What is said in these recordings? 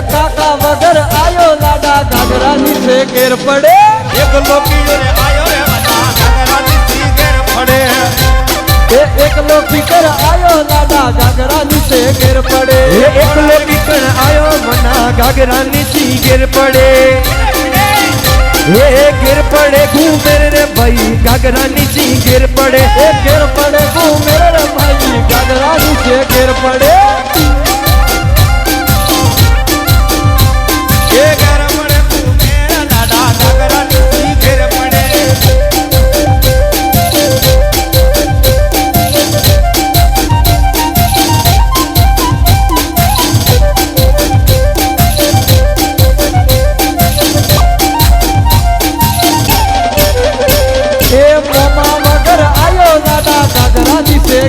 કાકા વગર આયો લાડા ઘાઘરા નીચે ઘેર પડે એક લોકીઓ રે આયો રે વના ઘાઘરા નીચે ઘેર પડે એકલો પીકર આયો લાડા ઘાઘરા નીચે ઘેર પડે એકલો પીકર આયો વના ઘાઘરા નીચે ઘેર પડે ઘેર પડે ઘૂમેર રે ભાઈ ઘાઘરા નીચે ઘેર પડે ઘેર પડે ઘૂમેર રે ભાઈ ઘાઘરા નીચે ઘેર પડે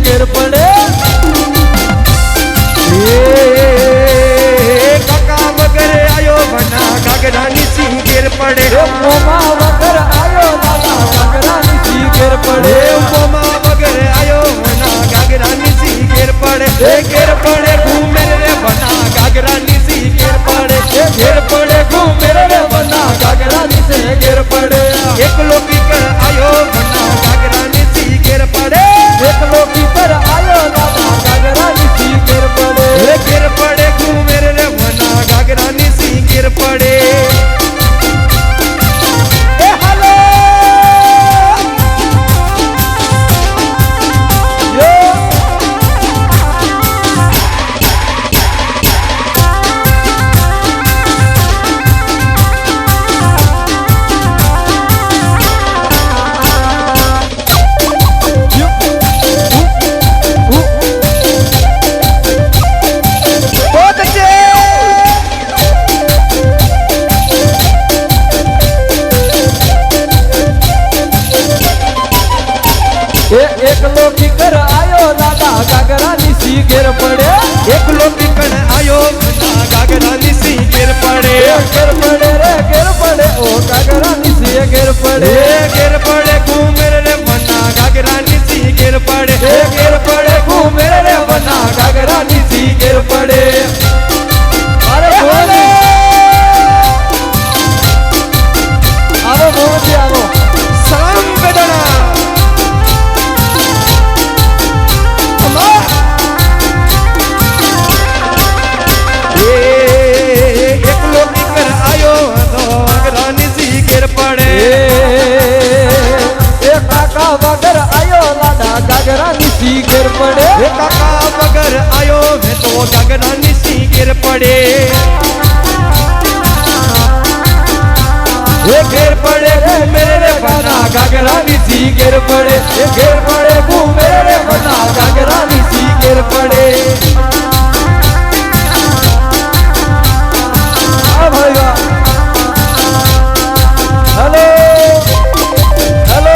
ઘેર પડે કાકા વગર આયો વના ઘાઘરા નીચે ઘેર પડે મોમા વગર આયો દાદા ઘાઘરા નીચે ઘેર પડે મોમા વગર આયો વના ઘાઘરા નીચે ઘેર પડે ઘેર પડે ઘૂમેર રે વના ઘાઘરા નીચે ઘેર પડે ઘેર પડે ઘૂમેર રે વના ઘાઘરા નીચે ઘેર પડે એકલો પીકર આયો વના ઘાઘરા નીચે ઘેર પડે એકલો પીકર આયો દાદા ઘાઘરા નીચે ઘેર પડે ઘેર પડે ઘૂમેર રે વના ઘાઘરા નીચે ઘેર પડે એકલો પીકર આયો દાદા ઘાઘરા નીચે ઘેર પડે એકલો પીકર આયો વના ઘાઘરા નીચે ઘેર પડે ઘેર પડે રે ઘેર પડે ઓ ઘાઘરા નીચે ઘેર પડે ઘેર પડે ઘૂમેર રે વના ઘાઘરા નીચે ઘેર પડે ઘેર પડે ઘૂમેર રે વના ઘાઘરા નીચે ઘેર પડે અરે બોલે આવો મોજી આવો સલામ બેદણા એકલો પીકર આયો ઘાઘરા નીચે ઘેર પડે કાકા વગર આયો લાડા ઘાઘરા નીચે ઘેર પડે કાકા વગર આયો મે તો ઘાઘરા નીચે ઘેર પડે ઘેર પડે ઘૂમેર રે વના ઘાઘરા નીચે ઘેર પડે ઘેર પડે ઘૂમેર રે વના ઘાઘરા નીચે ઘેર પડે આ ભાઈ વાહ હેલો હેલો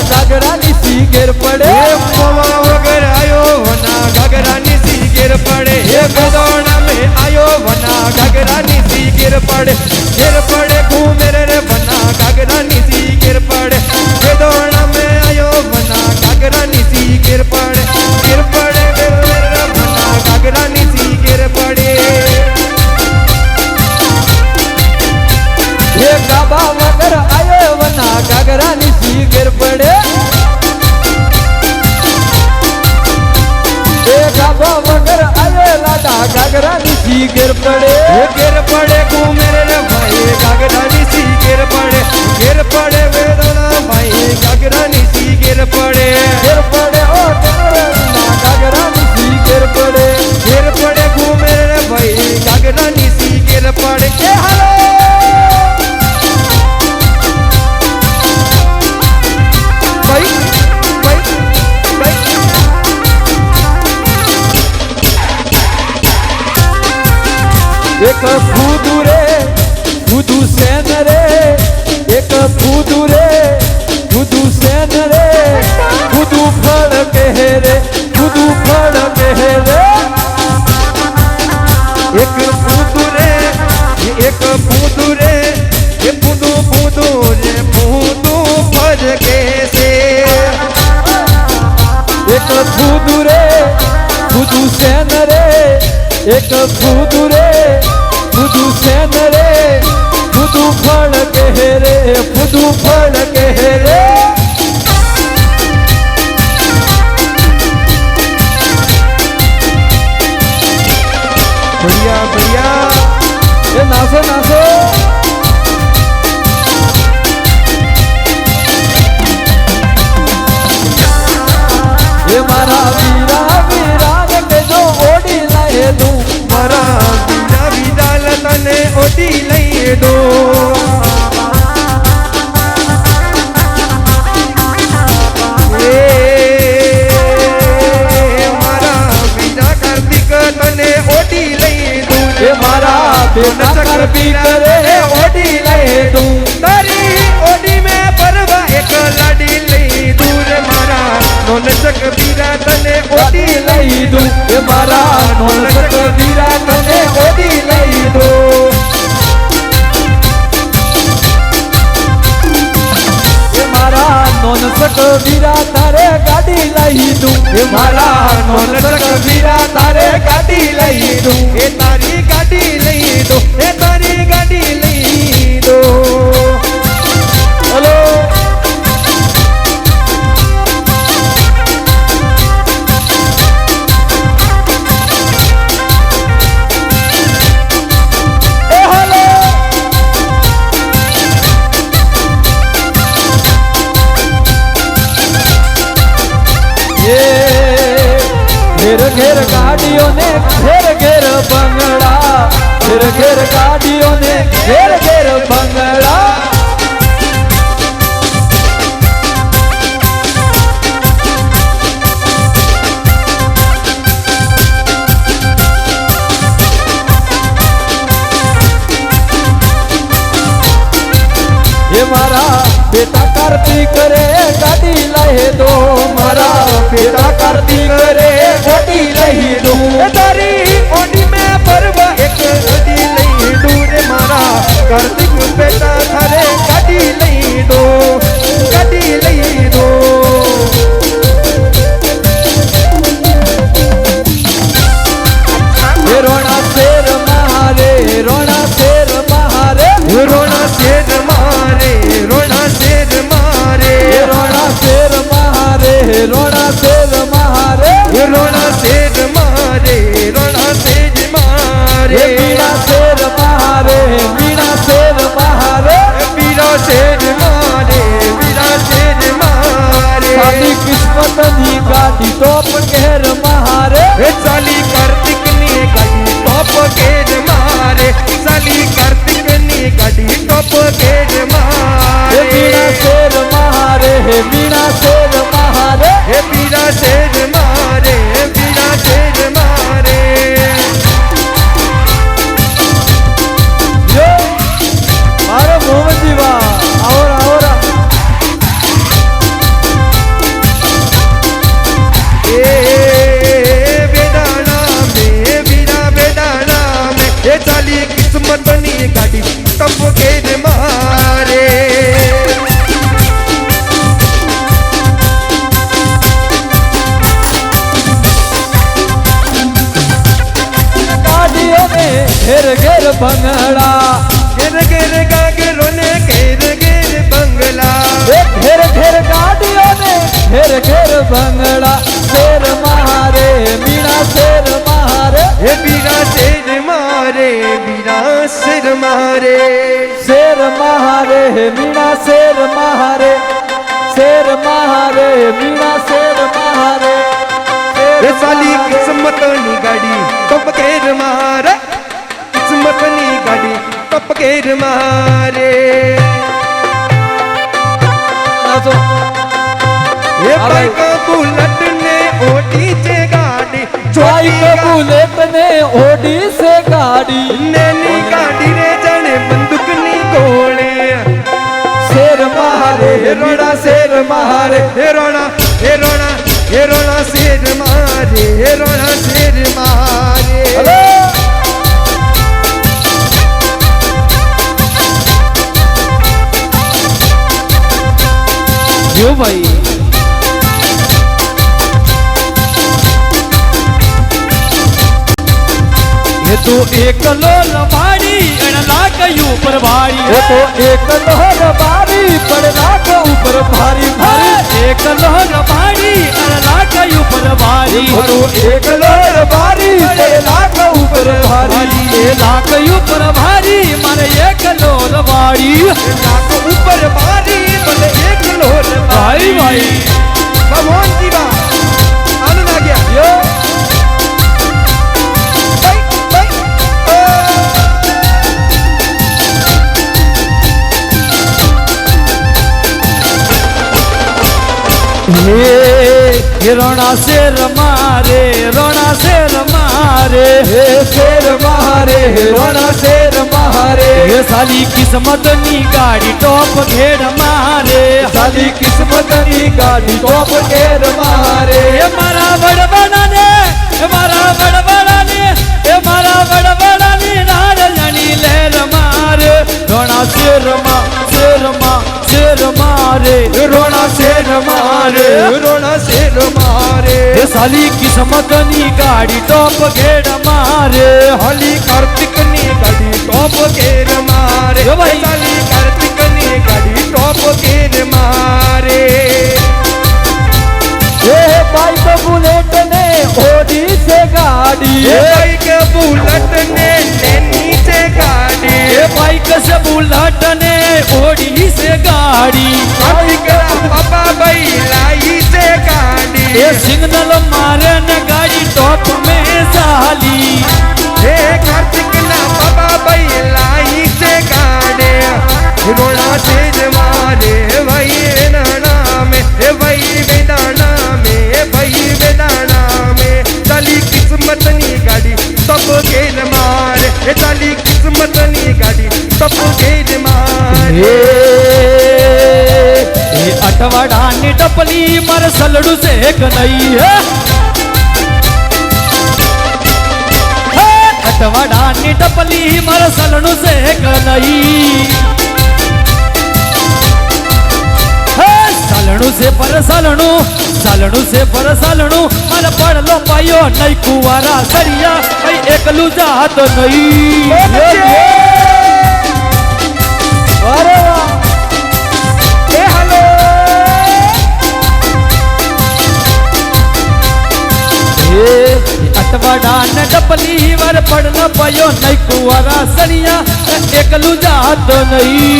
ઘાઘરા નીચે ઘેર પડે મોમા વગર આયો વના ઘાઘરા નીચે ઘેર પડે ગદોણા મે આયો વના ઘાઘરા નીચે ઘેર પડે ઘૂમેર રે વના ઘાઘરા નીચે ઘેર પડે ગદોણા મે આયો વના ઘાઘરા નીચે ઘેર પડે વના ઘાઘરા નીચે ઘેર પડે ગાબા વગર આયો વના ઘાઘરા નીચે ઘેર પડે ગાબા વગર આયો લાડા ઘાઘરા નીચે ઘેર પડે ઘૂમેર રે ભાઈ ઘાઘરા નીચે ઘેર પડે વેદના ભાઈ ઘાઘરા નીચે ઘેર પડે ઓ ઘાઘરા નીચે ઘેર પડે ઘૂમેર રે ભાઈ ઘાઘરા નીચે એક ફૂદુ રે ફૂદુ સેન રે એક ફૂદુ રે ફૂદુ સેન રે ફૂદુ ફળ કહે રે ફૂદુ ફળ કહે રે એક ફૂદુ રે એક ફૂદુ રે એ ફૂદુ ફૂદુ રે ફૂદુ ફળ કે છે એક ફૂદુ રે ફૂદુ સેન રે એક ફૂદુ રે ફૂદુ સેન રે ફૂદુ ફળ કહે રે ફૂદુ ફળ કહે રે ભૈયા ભૈયા એ નાસો નાસો એ મારા વીરા વીરા કે જો ઓડી લાય તું મારા બીજા વિદાલ તને ઓટી લઈ દો મારા બીજા કાર્તિક તને ઓટી લઈ દઉં એ મારા બેટા કરબી કરે ઓડી લાય તું તારી ઓડી મેં પરવા એક લાડી લઈ દઉં રે મારા નોનચક બીરા તને ઓટી લઈ દઉં એ મારા નોનક વીરા તને ઓડી લઈ દો એ મારા નોનક વીરા તારે ગાડી લઈ દઉં એ મારા નોનક વીરા તારે ગાડી લઈ દઉં એ તારી ગાડી લઈ દો એ તારી ગાડી લઈ દો હેલો એ હેલો ઘેર ઘેર ગાડીઓ ને ઘેર ઘેર બંગડા ઘેર ઘેર ગાડીઓ ને ઘેર ઘેર બંગડા એ મારા બેટા કાર્તિક રે ગાડી લઈ દો મારા બેટા કાર્તિક રે ગાડી લઈ દો એ તારી ઓડી મેં પરવા એક ગાડી લઈ દઉં રે મારા કાર્તિક બેટા તારે ગાડી લઈ દો ગાડી લઈ દો એ રોણા શેર મારે રોણા શેર મારે રોણા શેર મારે રોણા શેર મારે એ રોણા શેર મારે રોણા શેર મારે રોણા શેર મારે રોણા શેર મારે એ મીણા શેર મારે મીણા શેર મારે વીરા શેર મારે વીરા શેર મારે સાદી કિસ્મત ની ગાડી ટોપ ઘેર મારે એ ચાલી કાર્તિક ની ગાડી ટોપ કેજ મારે ચાલી કાર્તિક ની ગાડી ટોપ કેજ એ મારે મીણા શેર મારે મીણા શેર મારે હે વીરા શેર મારે વીરા શેર મારે જો મારો મોહમ્મદ જીવા આવરા આવરા એ વેદાણા મે વીરા વેદાણા મે એ ચાલી કિસ્મત ની ગાડી ટપ કેજ મારે ગાડીઓ ને ઘેર ઘેર બંગડા ઘેર ઘેર ગાગરો ને ઘેર ઘેર બંગલા એ ઘેર ઘેર ગાડીઓ ને ઘેર ઘેર બંગડા શેર મારે મીણા શેર મારે હે વીરા શેર મારે વીરા શેર મારે શેર મારે મીણા શેર મારે શેર મારે મીણા શેર મારે એ સાલી કિસ્મત ની ગાડી ટપ કેર મારે કિસ્મત ની ગાડી ટપ કેર મારે નાચો એ બાઈક બુલેટ ને ઓડી છે ગાડી બાઈક બુલેટ ને ઓડી સે गाड़ी नैनी गाड़ी रे जने बंदूक नी गोले शेर मारे रोड़ा शेर मारे रोड़ा शेर मारे रोड़ा शेर मारे हेलो यो भाई ये तो एक लोल भाड़ी लाख ऊपर भाड़ी ये तो एक लोहर बारी पड़ना के ऊपर भारी भारी एक लोहर भाड़ी लाख ऊपर भारी ये तो एक लोहर बारी पड़ना के ऊपर भारी ये लाख ऊपर भारी मारे एक लोल भाड़ी लाख ऊपर भारी बोले एक लोहर भाई भाई भगवान की बात आनंद आ गया यो ये रोना शेर मारे रोना शेर मारे हे शेर मारे रोना शेर मारे ये साली किस्मत नी गाड़ी टॉप घेड़ मारे साली किस्मत नी गाड़ी टॉप घेर मारे ये मारा बड़बड़ा ने ये मारा बड़बड़ा ने ये मारा बड़बड़ा ने नारजनी लहर मारे रोना शेर मारे रोना शेर मारे रोना शेर मारे ये साली किस्मत नी गाड़ी टॉप घेड़ मारे हली कार्तिक नी गाड़ी टॉप घेर मारे यो भाई। साली कार्तिक नी गाड़ी टॉप घेर मारे ये बाइक बुलेट ने ओडी से गाड़ी ये बाइक बुलेट ने नैनी से गाड़ी ये बाइक से बुलेट ने ओडी से गाड़ी कार्तिक पापा भाई लाई से गाड़ी ये सिग्नल मारे न गाड़ी टॉप में साली हे कार्तिक ना पापा भाई लाई से गाड़ी रोना शेर मारे भाई वेदाना में हे भाई वेदाना में भाई वेदाना में चाली किस्मत नी गाड़ी सब घेर मारे हे चाली किस्मत नी गाड़ी सब घेर मारे ये अटवाड़ा ने टपली मर सलड़ू से एक नहीं है अटवाड़ा ने टपली मर सलड़ू से एक नहीं सालणू से पर सालणू मन पढ़ लो पायो नहीं कुवारा सरिया कई एकलू जात नहीं अरे वाह हे हेलो अटवाड़ा न डपली वर पढ़ लो पायो नहीं कुवारा सरिया एकलू जात नहीं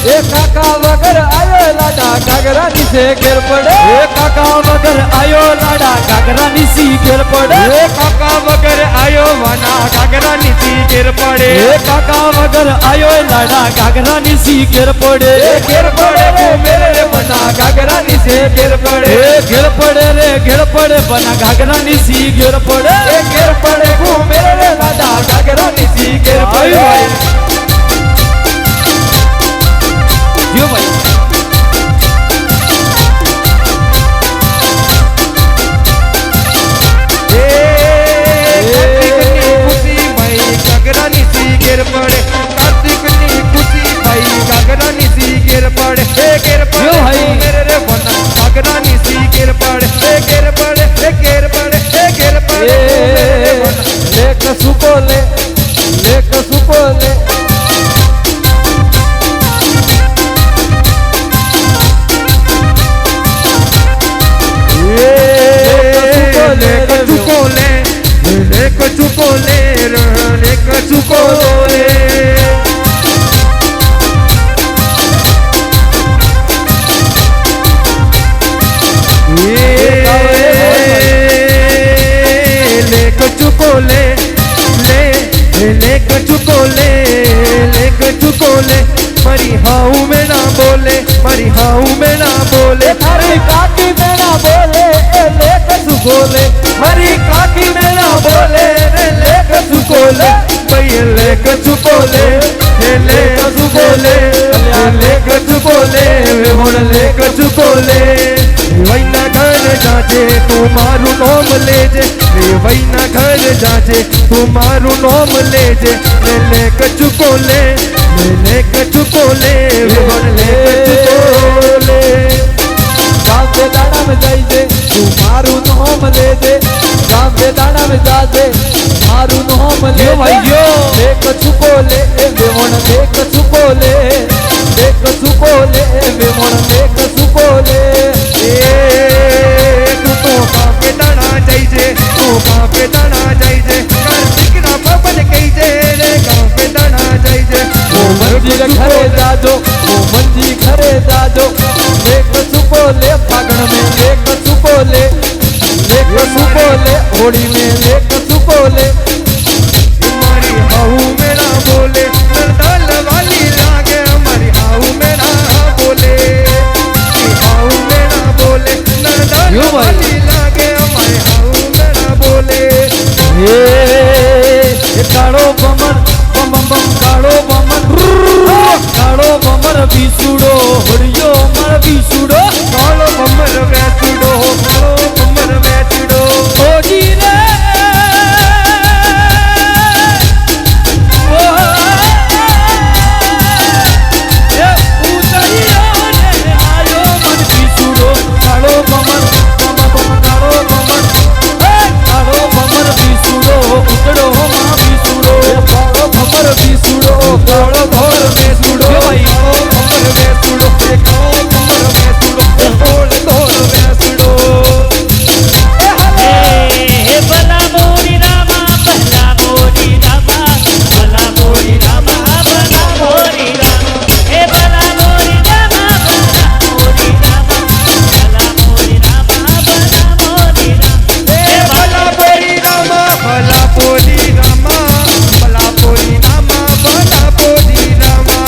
ए काका वगर आयो लाडा घाघरा नीचे गिर पड़े ए काका वगर आयो लाडा घाघरा नीची गिर पड़े हे काका वगर आयो वना घाघरा नीची गिर पड़े ए काका वगर आयो लाडा घाघरा नीची गिर पड़े गिर पड़े वो मेरे वना घाघरा नीचे गिर पड़े गिर पड़े बना घाघरा नीची गिर पड़े गिर पड़े वो मेरे वना घाघरा नीची गिर पड़े यो भाई घाघरा नीची गिर पड़े कार्तिक नी खुशी भाई घाघरा नीची गिर पड़े गिर पड़े यो भाई। मेरे रे वना घाघरा नीची गिर पड़े गिर पड़े गिर पड़े गिर पड़े मेरे वना लेक सुपोले मरी हाऊ में ना बोले थारी काकी में ना बोले ए लेक सुपोले मरी काकी બોલે લે કछु બોલે લે કछु બોલે વણ લે કछु બોલે વૈના ઘર જાજે તું મારું નામ લેજે વૈના ઘર જાજે તું મારું નામ લેજે લે કछु બોલે લે કछु બોલે વણ લે કछु બોલે ગામ બે દાડા में जाई दे तू मारू नाम ले दे गाम બે દાડા में जा दे मारू नाम ले यो भाई यो देख चुकोले वेवण देख चुकोले देख चुकोले वेवण देख चुकोले ए तू तो कापे दाना जाइजे तू कापे दाना जाइजे कार्तिक ना पवन कहिजे रे कापे दाना जाइजे वो मंजी घरे जाजो वो मंजी घरे जाजो देख चुकोले फागण में देख चुकोले होली में देख चुकोले हमारी हाऊ मेरा बोले नरदल वाली लागे हमारी हाऊ मेरा बोले हाऊ मेरा बोले नरदल वाली लागे हमारी हाऊ मेरा बोले ये काळो बमर बम बम बम काळो बमर बीसुडो हरियो मर बीसुडो कालो बमर वैसुडो कालो बमर वैसुडो होजी रे कालो घोर वैसुडो कालो बमर वैसुडो कालो बमर वैसुडो घोर घोर वैसुडो हे भला मोरी रामा भला मोरी रामा भला मोरी रामा भला मोरी रामा हे भला मोरी रामा भला मोरी रामा भला मोरी रामा भला मोरी रामा हे भला पोरी रामा भला पोरी रामा भला पोरी रामा भला पोरी रामा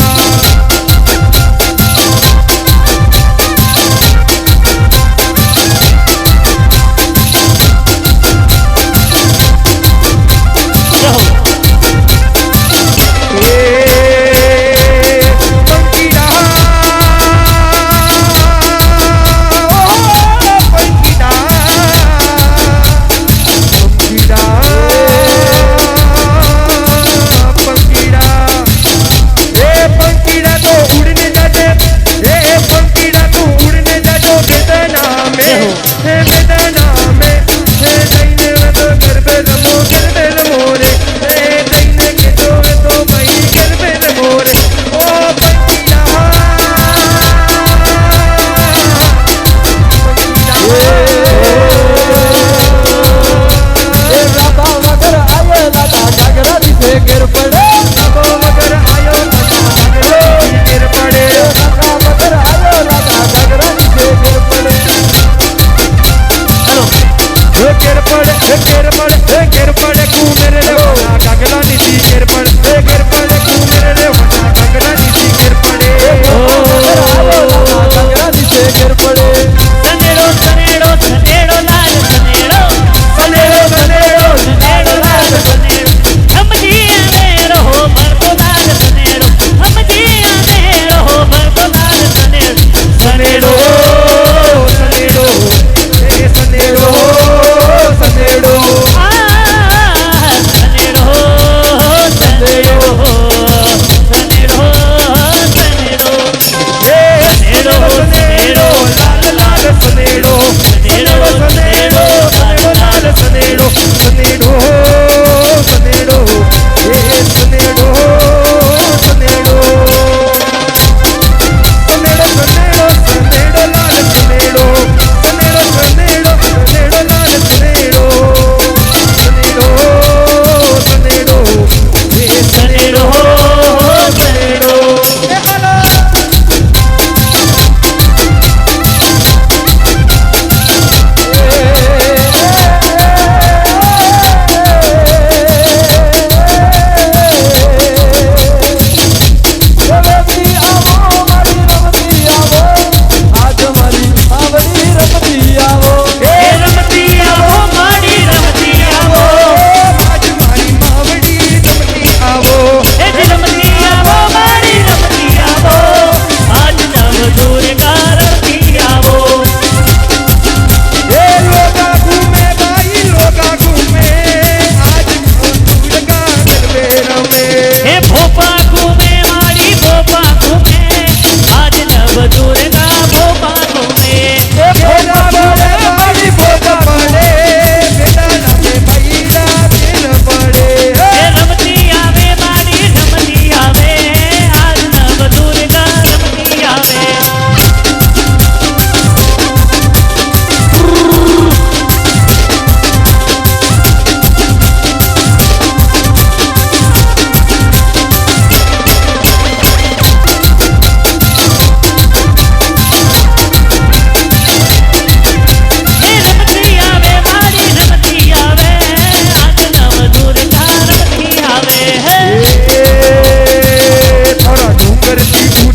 गिर पड़े मगर आयो गिर पड़े मगर आयो लागा घगरा नीचे गिर पड़े गिर पड़े गिर पड़े कू मेरे रे वना घगरा नीचे गिर पड़े गिर पड़े कू मेरे रे वना घगरा नीचे गिर पड़े मगर आयो लागा घगरा नीचे गिर पड़े सनेड़ो सनेड़ो सनेड़ो लाल सनेड़ो सनेड़ो सनेड़ो सनेड़ो लाल सनेड़ो हम जिया में रहो भरतो लाल सनेड़ो हम जिया में रहो भरतो लाल सनेड़ो सनेड़ो सनेड़ो सनेड़ो सनेड़ो सनेड़ो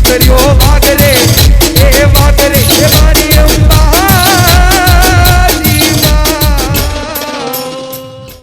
કર્યો